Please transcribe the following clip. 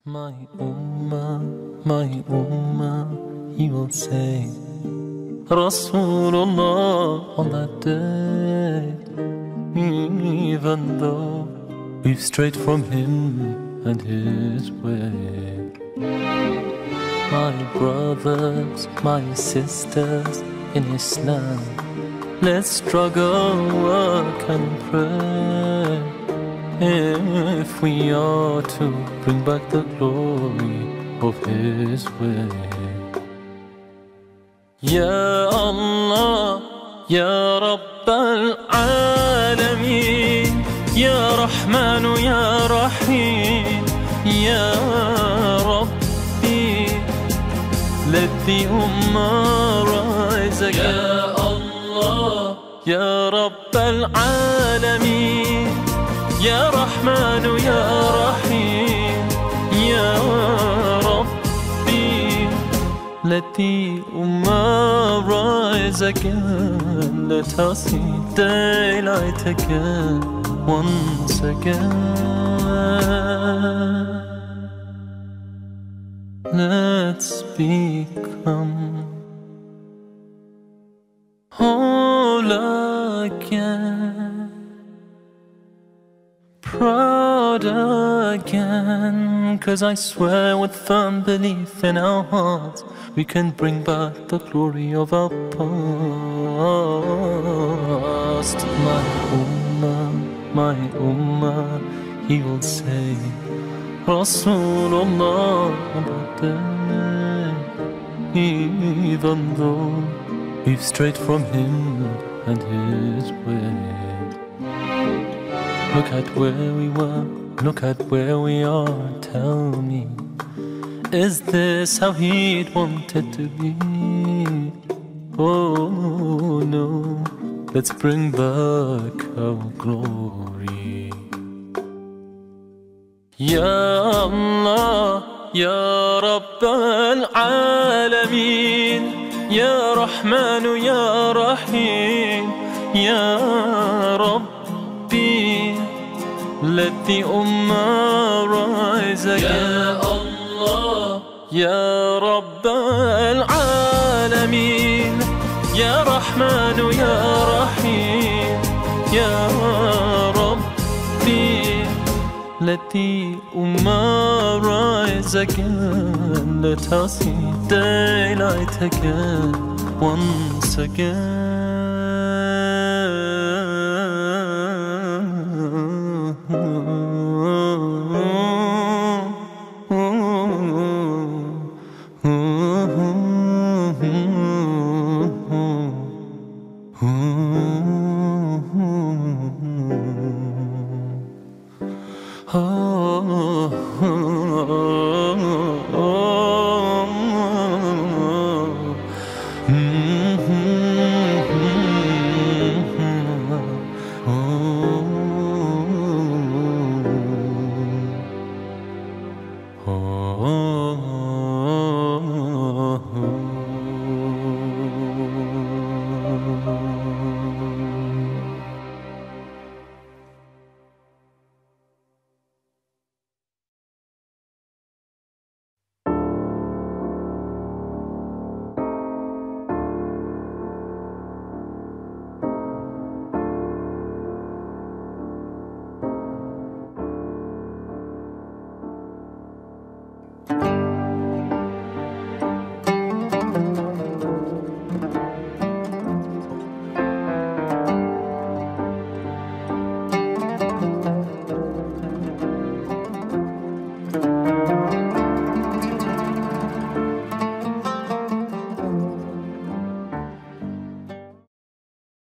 My ummah, he will say, Rasulullah on that day, even though we've strayed from him and his way. My brothers, my sisters in Islam, let's struggle, work and pray, if we are to bring back the glory of his way. Ya Allah, Ya Rabb al-Alameen, Ya Rahman, Ya Rahim, Ya Rabbi, let the Ummah rise again. Ya Allah, Ya Rabb al-Alameen, Ya Rahman, Ya Rahim, Ya Rabbi, let the Ummah rise again. Let us see daylight again, once again. Let's become whole again, proud again, 'cause I swear with firm belief in our hearts we can bring back the glory of our past. My ummah, he will say, Rasulullah on that day, even though we've strayed from him and his way. Look at where we were, look at where we are, tell me, is this how he'd wanted to be? Oh no, let's bring back our glory. Ya Allah, Ya Rabb al-Alameen, Ya Rahman, Ya Rahim, Ya Rabbi, let the Ummah rise again. Ya Allah, Ya Rabb al-Alameen, Ya Rahman, Ya Rahim, Ya Rabbi, let the Ummah rise again. Let us see daylight again, once again. Oh